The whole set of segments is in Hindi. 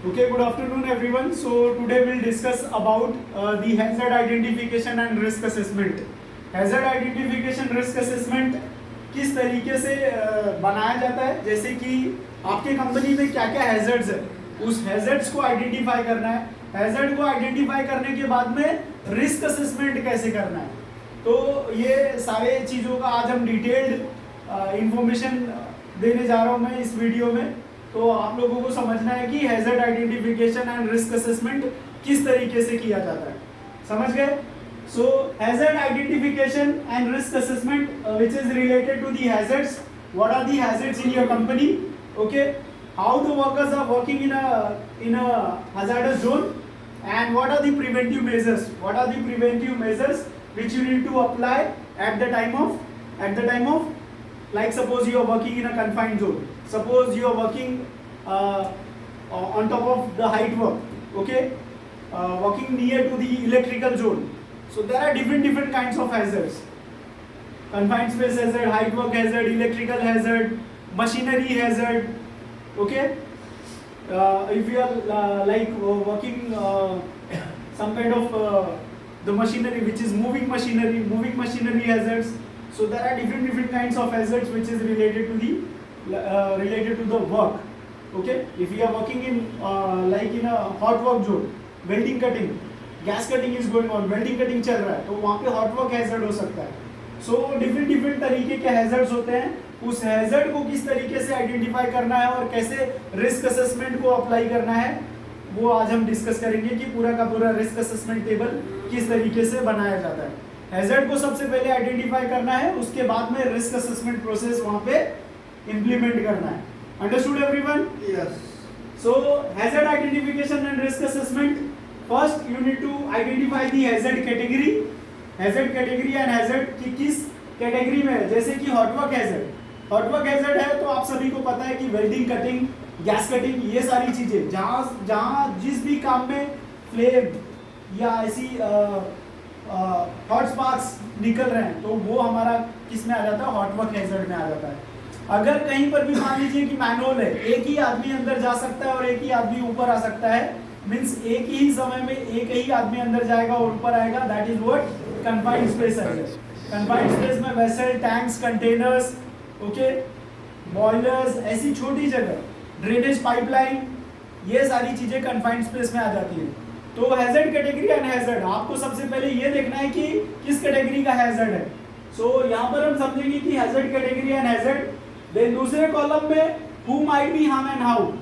Okay, good afternoon everyone. So today we'll discuss about the hazard identification and risk assessment. Hazard identification risk assessment किस तरीके से बनाया जाता है, जैसे कि आपके कंपनी में क्या क्या हैजर्ड्स है, उस हैजर्ड्स को आइडेंटिफाई करना है. हैजर्ड को आइडेंटिफाई करने के बाद में रिस्क असेसमेंट कैसे करना है. तो ये सारे चीज़ों का आज हम डिटेल्ड इंफॉर्मेशन देने जा रहा हूँ मैं इस वीडियो में. तो आप लोगों को समझना है कि hazard identification and risk assessment किस तरीके से किया जाता है. समझ गए? So hazard identification and risk assessment which is related to the hazards. What are the hazards in your company? Okay, how the workers are working in a hazardous zone, and what are the preventive measures? What are the preventive measures which you need to apply at the time of like suppose you are working in a confined zone, suppose you are working on top of the height work, okay, working near to the electrical zone. So there are different kinds of hazards: confined space hazard, height work hazard, electrical hazard, machinery hazard. Okay, if you are like working some kind of the machinery which is moving machinery hazards. So there are different kinds of hazards which is related to the work. Okay, if you are working in like in a hot work zone, welding cutting, gas cutting is going on, welding cutting चल रहा है, तो वहाँ पे hot work hazard हो सकता है. So different तरीके के hazards होते हैं. उस हैजर्ड को किस तरीके से आइडेंटिफाई करना है और कैसे रिस्क असेसमेंट को अप्लाई करना है, वो आज हम डिस्कस करेंगे कि पूरा का पूरा रिस्क असेसमेंट टेबल किस तरीके से बनाया जाता है. हैजर्ड को सबसे पहले आइडेंटिफाई करना है, उसके बाद में रिस्क असेसमेंट प्रोसेस वहां पे इंप्लीमेंट करना है. Understood everyone? Yes. So hazard identification and risk assessment. First you need to identify the hazard category. Hazard category and hazard की किस कैटेगरी में है, जैसे कि हॉटवर्क हैजर्ड. हॉटवर्क हैजर्ड है तो आप सभी को पता है कि वेल्डिंग कटिंग, गैस कटिंग, ये सारी चीजें जहाँ जिस भी काम में फ्लेम या ऐसी हॉट स्पार्क्स निकल रहे हैं, तो वो हमारा किस में आ जाता है, हॉटवर्क हैजर्ड में आ जाता है. अगर कहीं पर भी मान लीजिए कि मैनुअल है, एक ही आदमी अंदर जा सकता है और एक ही आदमी ऊपर आ सकता है, मीन्स एक ही समय में एक ही आदमी अंदर जाएगा और ऊपर आएगा, that is what confined space है. कन्फाइंड स्पेस में vessel, tanks, containers, okay, boilers, ऐसी छोटी जगह, ड्रेनेज पाइपलाइन, ये सारी चीजें कन्फाइंड स्पेस में आ जाती है. तो हैजर्ड कैटेगरी एंड हैजर्ड, आपको सबसे पहले ये देखना है कि किस कैटेगरी का हैजर्ड है. सो यहाँ पर हम समझेंगे कि hazard category and hazard. Then दूसरे कॉलम में who might be harm and how,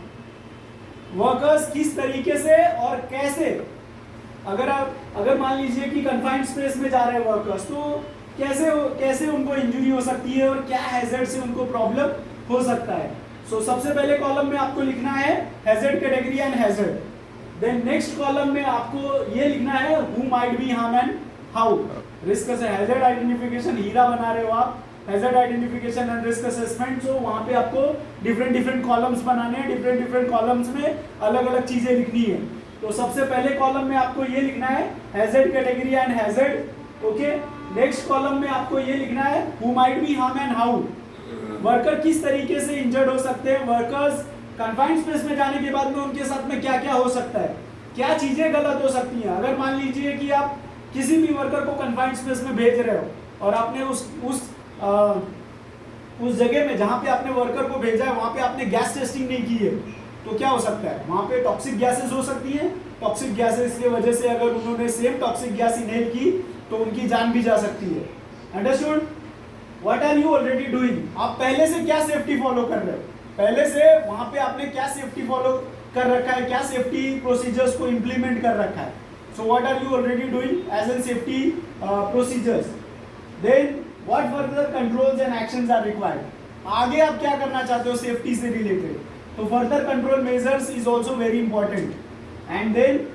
workers किस तरीके से और कैसे. अगर मान लीजिए कि कन्फाइंड स्पेस में जा रहे हैं वर्कर्स, तो कैसे उनको इंजरी हो सकती है और क्या हैजर्ड से उनको प्रॉब्लम हो सकता है. सो सबसे पहले कॉलम में आपको लिखना है hazard category and hazard. Then next column में आपको ये लिखना है who might be harm and how. Risk से हैजर्ड आइडेंटिफिकेशन हीरा बना रहे हो आप, hazard identification and risk assessment. So वहाँ पे आपको डिफरेंट कॉलम्स बनाने हैं, डिफरेंट कॉलम्स में अलग अलग चीजें लिखनी है. तो सबसे पहले कॉलम में आपको ये लिखना है hazard category and hazard. Okay, next column में आपको ये लिखना है who might be harm and how, worker किस तरीके से इंजर्ड हो सकते हैं, वर्कर्स कन्फाइंड स्पेस में जाने के बाद में उनके साथ में क्या क्या हो सकता है, क्या चीजें गलत हो सकती हैं. अगर मान लीजिए कि आप किसी भी वर्कर को कन्फाइंड स्पेस में भेज रहे हो और आपने उस जगह में जहाँ पे आपने वर्कर को भेजा है वहाँ पे आपने गैस टेस्टिंग नहीं की है, तो क्या हो सकता है, वहाँ पे टॉक्सिक गैसेस हो सकती हैं. टॉक्सिक गैसेस की वजह से अगर उन्होंने सेम टॉक्सिक गैस इनहेल की तो उनकी जान भी जा सकती है. Understood? What are you already doing, आप पहले से क्या सेफ्टी फॉलो कर रहे हो, पहले से वहां पे आपने क्या सेफ्टी फॉलो कर रखा है, क्या सेफ्टी प्रोसीजर्स को इंप्लीमेंट कर रखा है. So what are you already doing as an safety procedures. Then what further controls and actions are required, आगे आप क्या करना चाहते हो सेफ्टी से रिलेटेड. तो further control measures is also very important. And then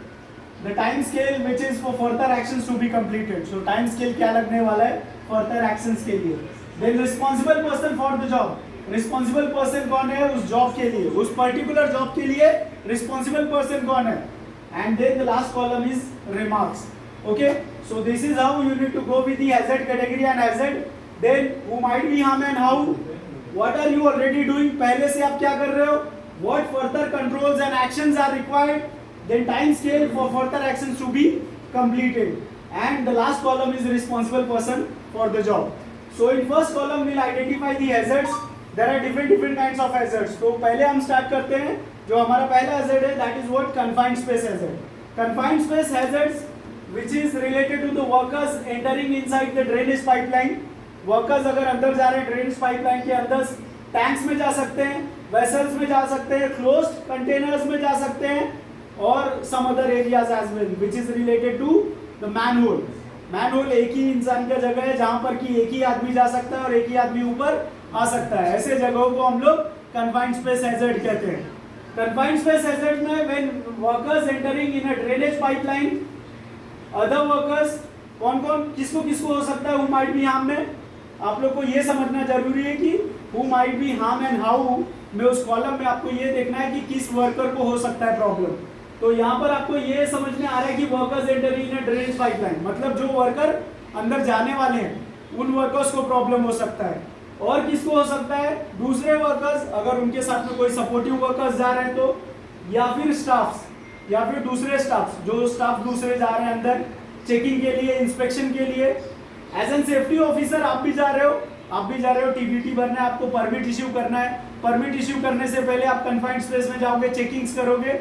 the time scale which is for further actions to be completed. So time scale क्या लगने वाला है further actions के लिए. Then responsible person for the job, responsible person कौन है उस job के लिए, उस particular job के लिए responsible person कौन है. And then the last column is remarks. Okay, so this is how you need to go with the hazard category and hazard. Then who might be harm and how, what are you already doing, पहले से आप क्या कर रहे हो, what further controls and actions are required, then time scale for further actions to be completed, and the last column is the responsible person for the job. So in first column we'll identify the hazards. There are different kinds of hazards. तो पहले हम स्टार्ट करते हैं, जो हमारा पहला hazard है that is what confined space hazard. Confined space hazards which is related to the workers entering inside the drainage pipeline. Workers अगर अंदर जा रहे हैं ड्रेनेज पाइपलाइन के अंदर, टैंक्स में जा सकते हैं, वेसल्स में जा सकते हैं, क्लोज्ड कंटेनर्स में जा सकते हैं, और some other areas as well which is related to the manhole. Manhole एक ही इंसान का जगह है जहां पर कि एक ही आदमी जा सकता है और एक ही आदमी ऊपर आ सकता है. ऐसे जगहों को हम लोग कन्फाइंड स्पेस हैजर्ड कहते हैं. कन्फाइंड स्पेस हैजर्ड में when workers entering in a drainage pipeline, other workers कौन कौन किसको हो सकता है, हु माइट बी हार्म में. आप लोग को ये समझना जरूरी है कि who might be harm and how में उस कॉलम में आपको ये देखना है कि किस वर्कर को हो सकता है प्रॉब्लम. तो यहाँ पर आपको ये समझ में आ रहा है कि workers entering in a drainage pipeline, मतलब जो वर्कर अंदर जाने वाले हैं उन वर्कर्स को प्रॉब्लम हो सकता है. और किसको हो सकता है, दूसरे वर्कर्स, अगर उनके साथ में कोई सपोर्टिव वर्कर्स जा रहे हैं तो, या फिर स्टाफ्स, या फिर दूसरे स्टाफ्स, जो स्टाफ दूसरे जा रहे हैं अंदर चेकिंग के लिए, इंस्पेक्शन के लिए. एज एन सेफ्टी ऑफिसर आप भी जा रहे हो टीबीटी भरना है, आपको परमिट इश्यू करना है. परमिट इश्यू करने से पहले आप कन्फाइंड स्पेस में जाओगे, चेकिंग्स करोगे.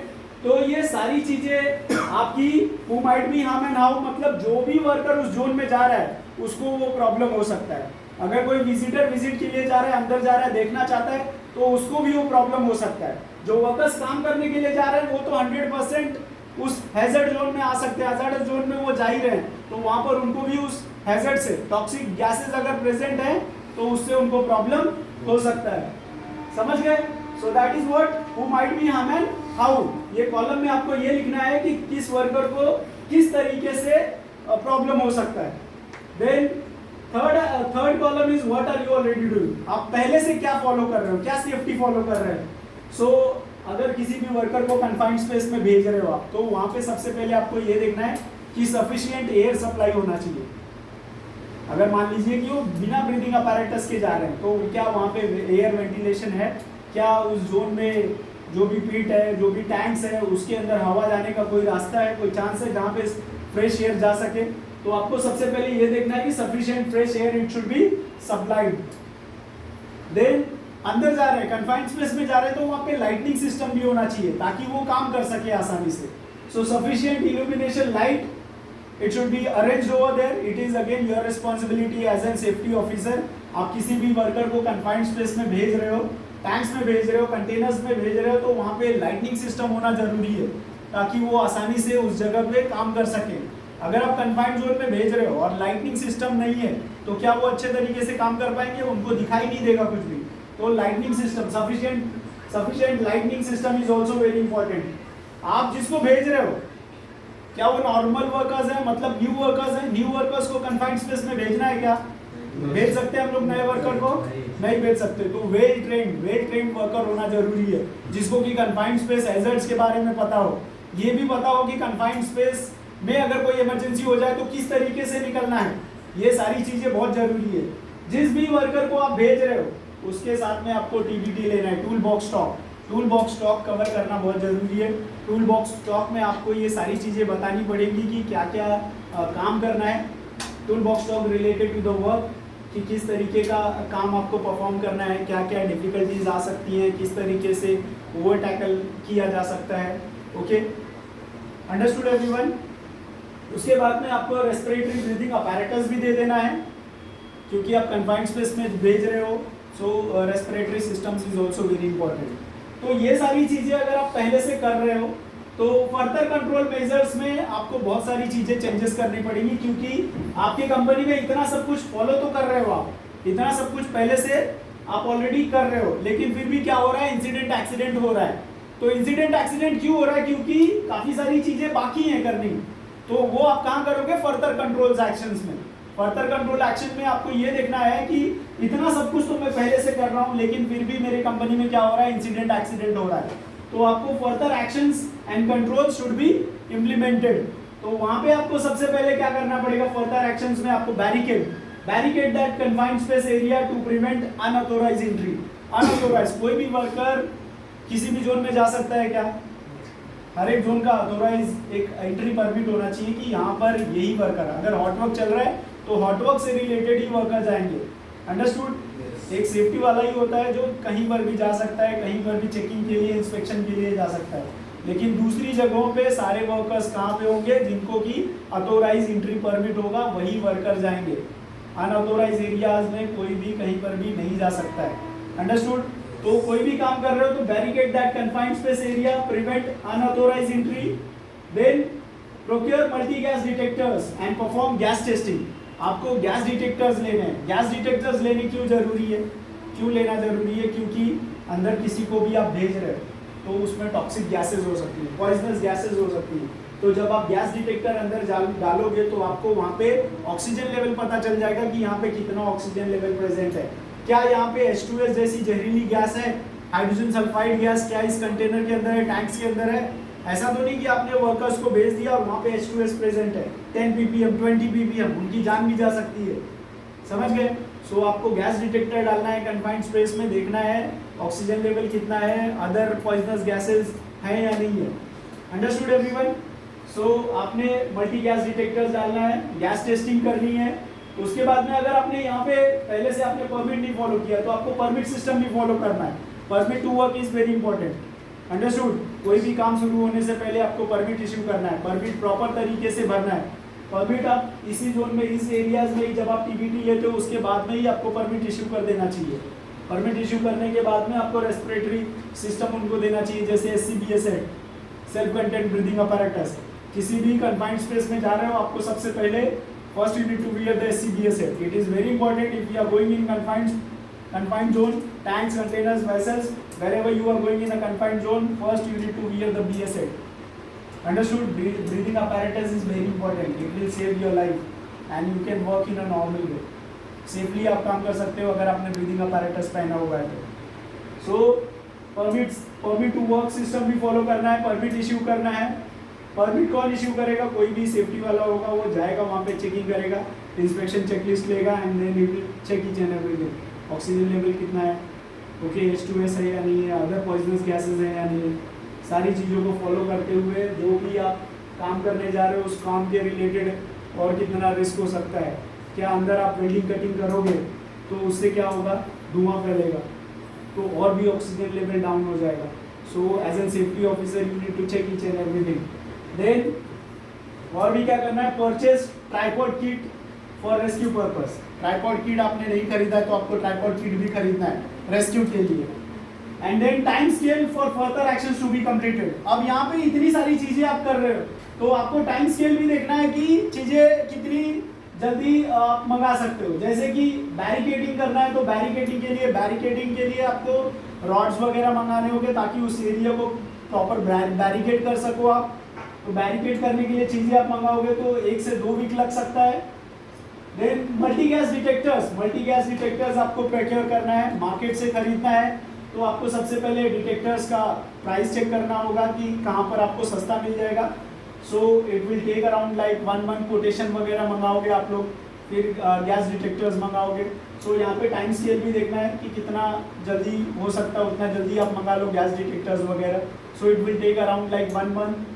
तो ये सारी चीजें आपकी who might be harm and how, मतलब जो भी वर्कर उस जोन में जा रहा है उसको वो प्रॉब्लम हो सकता है. अगर कोई विजिटर विजिट के लिए जा रहा है, अंदर जा रहा है, देखना चाहता है, तो उसको भी वो प्रॉब्लम हो सकता है. जो वर्कर्स काम करने के लिए जा रहे हैं वो तो 100% उस हैजर्ड जोन में आ सकते हैं. हैजर्ड जोन में वो जा ही रहे हैं, तो वहां पर उनको भी उस हैजर्ड से, टॉक्सिक गैसेस अगर प्रेजेंट है तो उससे उनको प्रॉब्लम हो सकता है. समझ गए? So that is what who might be harm and how. ये कॉलम में आपको ये लिखना है कि किस वर्कर को किस तरीके से प्रॉब्लम हो सकता है. Then third column is what are you already doing. आप पहले से क्या फॉलो कर रहे हो, क्या सेफ्टी फॉलो कर रहे हैं. सो अगर किसी भी वर्कर को कन्फाइंड स्पेस में भेज रहे हो आप, तो वहां पे सबसे पहले आपको ये देखना है कि सफिशिएंट एयर सप्लाई होना चाहिए. अगर मान लीजिए कि वो बिना ब्रीदिंग अपैरेटस के जा रहे हैं, तो क्या वहाँ पे एयर वेंटिलेशन है, क्या उस जोन में जो भी पिट है, जो भी टैंक्स है, उसके अंदर हवा जाने का कोई रास्ता है, कोई चांस है जहाँ पे फ्रेश एयर जा सके. तो आपको सबसे पहले ये देखना है कि sufficient fresh air it should be supplied. Then अंदर जा रहे हैं, कन्फाइंड स्पेस में जा रहे हैं, तो वहाँ पे लाइटनिंग सिस्टम भी होना चाहिए ताकि वो काम कर सके आसानी से. So sufficient illumination light it should be arranged over there. It is again your responsibility as a safety officer. आप किसी भी वर्कर को confined space में भेज रहे हो, टैंक्स में भेज रहे हो, कंटेनर्स में भेज रहे हो, तो वहाँ पे लाइटनिंग सिस्टम होना जरूरी है ताकि वो आसानी से उस जगह पे काम कर सके. अगर आप कंफाइंड जोन में भेज रहे हो और लाइटनिंग सिस्टम नहीं है तो क्या वो अच्छे तरीके से काम कर पाएंगे, उनको दिखाई नहीं देगा कुछ भी. तो lightning system, sufficient lightning system is also very important. आप जिसको भेज रहे हो क्या वो नॉर्मल वर्कर्स हैं, मतलब न्यू वर्कर्स हैं. न्यू वर्कर्स को कन्फाइंड स्पेस में भेजना है क्या, भेज सकते हैं हम लोग नए वर्कर को? नहीं भेज सकते. तो वेल ट्रेन्ड वर्कर होना जरूरी है, जिसको कि कन्फाइंड स्पेस हैजर्ड्स के बारे में पता हो. ये भी पता हो कि कन्फाइंड स्पेस में अगर कोई इमरजेंसी हो जाए तो किस तरीके से निकलना है. ये सारी चीजें बहुत जरूरी है. जिस भी वर्कर को आप भेज रहे हो उसके साथ में आपको टीबीटी लेना है, tool box stock. Tool box stock cover करना बहुत ज़रूरी है. टूल बॉक्स स्टॉक में आपको ये सारी चीज़ें बतानी पड़ेगी कि क्या क्या काम करना है. Tool box stock related to the work, कि किस तरीके का काम आपको परफॉर्म करना है, क्या क्या डिफ़िकल्टीज आ सकती हैं, किस तरीके से ओवर टैकल किया जा सकता है. Okay, understood everyone. उसके बाद में आपको रेस्पिरेटरी ब्रीथिंग अपैरेटस भी दे देना है क्योंकि आप कन्फाइंड स्पेस में भेज रहे हो. So respiratory systems is also very important. तो ये सारी चीज़ें अगर आप पहले से कर रहे हो तो फर्दर कंट्रोल मेजर्स में आपको बहुत सारी चीज़ें चेंजेस करनी पड़ेंगी, क्योंकि आपकी कंपनी में इतना सब कुछ फॉलो तो कर रहे हो आप, इतना सब कुछ पहले से आप ऑलरेडी कर रहे हो, लेकिन फिर भी क्या हो रहा है, इंसिडेंट एक्सीडेंट हो रहा है. तो इंसिडेंट एक्सीडेंट क्यों हो रहा है, क्योंकि काफ़ी सारी चीज़ें बाकी हैं करनी. तो वो आप कहाँ करोगे, फर्दर कंट्रोल्स एक्शंस में. फर्दर कंट्रोल एक्शन में आपको ये देखना है कि इतना सब कुछ तो मैं पहले से कर रहा हूँ, लेकिन फिर भी मेरे कंपनी में क्या हो रहा है, इंसिडेंट एक्सीडेंट हो रहा है. तो आपको further actions and control should be implemented. तो वहाँ पे आपको सबसे पहले क्या करना पड़ेगा, फर्दर एक्शंस में आपको barricade that confined space area to prevent unauthorized entry. Unauthorized कोई भी वर्कर किसी भी जोन में जा सकता है क्या? हर एक जोन का ऑथोराइज एक एंट्री परमिट होना चाहिए कि यहाँ पर यही वर्कर, अगर हॉट वर्क चल रहा है तो हॉट वर्क से रिलेटेड ही वर्कर जाएंगे। अंडरस्टूड? एक सेफ्टी वाला ही होता है जो कहीं पर भी जा सकता है, कहीं पर भी चेकिंग के लिए, इंस्पेक्शन के लिए जा सकता है। लेकिन दूसरी जगहों पे सारे वर्कर्स कहाँ पे होंगे? जिनको की ऑथोराइज एंट्री परमिट होगा वही वर्कर जाएंगे। अनऑथोराइज एरियाज में कोई भी कहीं पर भी नहीं जा सकता है। अंडरस्टूड? तो कोई भी काम कर रहे हो तो barricade that confined space area, prevent unauthorize entry, then procure multi gas detectors and perform gas testing. आपको गैस डिटेक्टर्स लेने हैं। गैस डिटेक्टर्स लेने क्यों जरूरी है? क्यों लेना जरूरी है? क्योंकि अंदर किसी को भी आप भेज रहे हो तो उसमें टॉक्सिक गैसेस हो सकती है, पॉइजनस गैसेस हो सकती है। तो जब आप गैस डिटेक्टर अंदर डालोगे तो आपको वहाँ पे ऑक्सीजन लेवल पता चल जाएगा कि यहाँ पे कितना ऑक्सीजन लेवल प्रेजेंट है। क्या यहाँ पे H2S जैसी जहरीली गैस है, हाइड्रोजन सल्फाइड गैस क्या इस कंटेनर के अंदर है, टैंक्स के अंदर है? ऐसा तो नहीं कि आपने वर्कर्स को भेज दिया और वहाँ पे H2S प्रेजेंट है, 10 ppm 20 ppm, उनकी जान भी जा सकती है। समझ गए? सो आपको गैस डिटेक्टर डालना है कन्फाइंड स्पेस में, देखना है ऑक्सीजन लेवल कितना है, अदर पॉइजनस गैसेस हैं या नहीं है। Understood everyone? सो आपने मल्टी गैस डिटेक्टर्स डालना है, गैस टेस्टिंग करनी है। उसके बाद में अगर आपने यहाँ पे पहले से आपने परमिट नहीं फॉलो किया तो आपको परमिट सिस्टम भी फॉलो करना है। Permit to work is very important. Understood? कोई भी काम शुरू होने से पहले आपको परमिट इश्यू करना है, परमिट प्रॉपर तरीके से भरना है। परमिट आप इसी जोन में, इस एरियाज में ही जब आप टीबीटी लेते हो उसके बाद में ही आपको परमिट इश्यू कर देना चाहिए। परमिट इश्यू करने के बाद में आपको रेस्पिरेटरी सिस्टम उनको देना चाहिए, जैसे SCBA है, सेल्फ कंटेंट ब्रीदिंग अपैरेटस। किसी भी कन्फाइंड स्पेस में जा रहे हो आपको सबसे पहले first you need to wear the SCBA set. It is very important if you are going in confined zone, tanks, containers, vessels, wherever you are going in a confined zone, first you need to wear the BA set. Understood? Breathing apparatus is very important. It will save your life and you can work in a normal way. Safely आप काम कर सकते हो अगर आपने breathing apparatus पहना हुआ है तो। So permit to work system भी follow करना है, permit issue करना है। परमिट कौन इश्यू करेगा? कोई भी सेफ्टी वाला होगा, वो जाएगा वहाँ पे चेकिंग करेगा, इंस्पेक्शन चेकलिस्ट लेगा and then it will check each and everything. Oxygen level कितना है, ओके, H2S है या नहीं है, अदर पॉइजनस गैसेस हैं या नहीं है, सारी चीज़ों को फॉलो करते हुए जो भी आप काम करने जा रहे हो उस काम के रिलेटेड और कितना रिस्क हो सकता है। क्या अंदर आप वेल्डिंग कटिंग करोगे तो उससे क्या होगा? धुआं फैलेगा तो और भी ऑक्सीजन लेवल डाउन हो जाएगा। So as an safety officer you need to check each and everything. Then और भी क्या करना है? Purchase tripod kit for rescue purpose. Tripod kit आपने नहीं खरीदा है तो आपको ट्राइपॉड किट भी खरीदना है रेस्क्यू के लिए। And then time scale for further actions to be completed. अब यहाँ पे इतनी सारी चीजें आप कर रहे हो तो आपको टाइम स्केल भी देखना है कि चीजें कितनी जल्दी आप मंगा सकते हो। जैसे कि बैरिकेडिंग करना है तो बैरिकेडिंग के लिए आपको रॉड्स वगैरह मंगाने होंगे ताकि उस एरिया को प्रॉपर बैरिकेड कर सको आप। तो बैरिकेड करने के लिए चीजें आप मंगाओगे तो 1 से 2 वीक लग सकता है। देन मल्टी गैस डिटेक्टर्स आपको प्रोक्योर करना है, मार्केट से खरीदना है। तो आपको सबसे पहले डिटेक्टर्स का प्राइस चेक करना होगा कि कहाँ पर आपको सस्ता मिल जाएगा। So it will take around like 1 month quotation वगैरह मंगाओगे आप लोग, फिर गैस डिटेक्टर्स मंगाओगे। सो यहाँ पे टाइम स्केल भी देखना है कि कितना जल्दी हो सकता है उतना जल्दी आप मंगा लो गैस डिटेक्टर्स वगैरह। So it will take around like 1 month.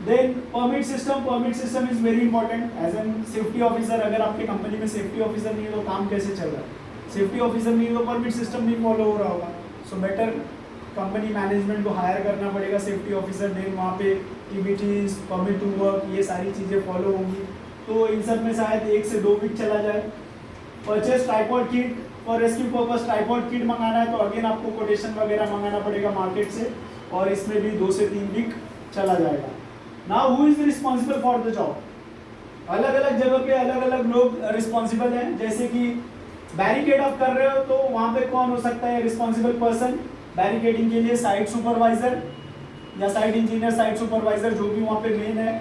Then permit system is very important as an safety officer. अगर आपके कंपनी में सेफ्टी ऑफिसर नहीं है तो काम कैसे चल रहा है? सेफ्टी ऑफिसर नहीं है तो परमिट सिस्टम नहीं फॉलो हो रहा होगा। सो बेटर कंपनी मैनेजमेंट को हायर करना पड़ेगा सेफ्टी ऑफिसर। देन वहाँ पे टीबीटीज, परमिट टू वर्क, ये सारी चीज़ें फॉलो होंगी। तो इन सब में शायद 1 से 2 वीक चला जाए। Purchase tripod kit for rescue purpose. Tripod kit मंगाना है तो अगेन आपको कोटेशन वगैरह मंगाना पड़ेगा मार्केट से और इसमें भी 2 से 3 वीक चला जाएगा। Now who is responsible for the job? अलग अलग जगह पे अलग अलग लोग रिस्पॉन्सिबल हैं। जैसे कि बैरिकेड आप कर रहे हो तो वहाँ पे कौन हो सकता है रिस्पॉन्सिबल पर्सन? बैरिकेडिंग के लिए साइट सुपरवाइजर या साइट इंजीनियर, साइट सुपरवाइजर जो भी वहाँ पे मेन है।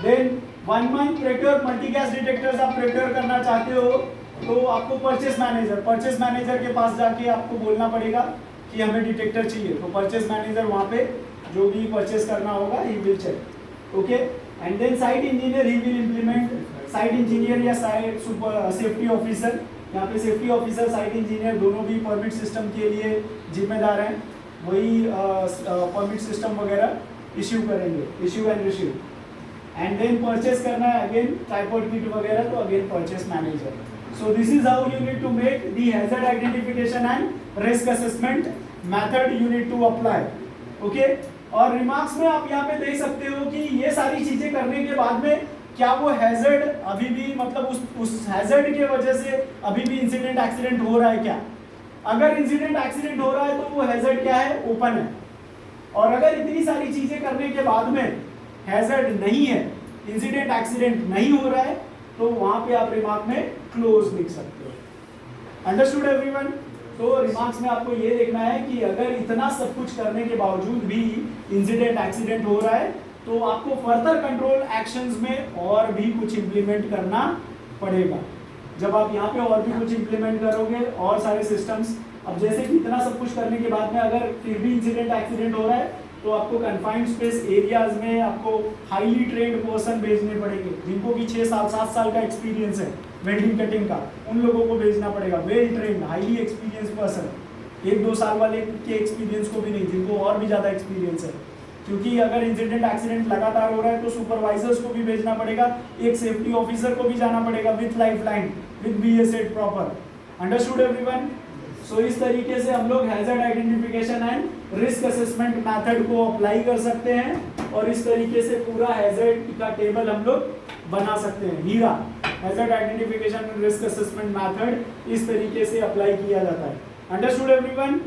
Then 1 month procure multi gas detectors आप प्रोक्योर करना चाहते हो तो आपको परचेस मैनेजर के पास जाके आपको बोलना पड़ेगा कि हमें डिटेक्टर चाहिए। तो परचेस मैनेजर वहाँ पे जो भी परचेस करना होगा he will check, okay. And then site engineer he will implement. Site engineer या साइट सेफ्टी ऑफिसर, यहाँ पे सेफ्टी ऑफिसर साइट इंजीनियर दोनों भी परमिट सिस्टम के लिए जिम्मेदार हैं। वही परमिट सिस्टम वगैरह इश्यू करेंगे, issue and receive. And then purchase करना है अगेन ट्राइपॉड किट वगैरह, तो again purchase manager. So this is how you need to make the hazard identification and risk assessment method you need to apply. Okay, और रिमार्क्स में आप यहाँ पे देख सकते हो कि ये सारी चीजें करने के बाद में क्या वो हैजर्ड अभी भी, मतलब उस हैजर्ड के वजह से अभी भी इंसिडेंट एक्सीडेंट हो रहा है क्या? अगर इंसिडेंट एक्सीडेंट हो रहा है तो वो हैजर्ड क्या है? ओपन है। और अगर इतनी सारी चीजें करने के बाद में हैजर्ड नहीं है, इंसिडेंट एक्सीडेंट नहीं हो रहा है, तो वहां पे आप रिमार्क में क्लोज लिख सकते हो। Understood everyone? तो रिमार्क्स में आपको ये देखना है कि अगर इतना सब कुछ करने के बावजूद भी इंसिडेंट एक्सीडेंट हो रहा है, तो आपको फर्दर कंट्रोल एक्शंस में और भी कुछ इंप्लीमेंट करना पड़ेगा। जब आप यहाँ पे और भी कुछ इंप्लीमेंट करोगे और सारे सिस्टम्स, अब जैसे कि इतना सब कुछ करने के बाद में अगर फिर भी इंसिडेंट एक्सीडेंट हो रहा है, तो आपको कन्फाइंड स्पेस एरियाज में आपको हाईली ट्रेन्ड पर्सन भेजने पड़ेंगे, जिनको कि 6 साल 7 साल का एक्सपीरियंस है वेल्डिंग कटिंग का, उन लोगों को भेजना पड़ेगा। Well trained highly experience person, 1-2 साल वाले के एक्सपीरियंस को भी नहीं, जिनको और भी ज़्यादा एक्सपीरियंस है। क्योंकि अगर इंसिडेंट एक्सीडेंट लगातार हो रहा है तो सुपरवाइजर्स को भी भेजना पड़ेगा, एक सेफ्टी ऑफिसर को भी जाना पड़ेगा with life line, with BSET proper. Understood everyone? So इस तरीके से हम लोग hazard identification and risk assessment method को अप्लाई कर सकते हैं, और इस तरीके से पूरा हैजर्ड का टेबल हम लोग बना सकते हैं। HIRA hazard identification and risk assessment method इस तरीके से अप्लाई किया जाता है। Understood everyone?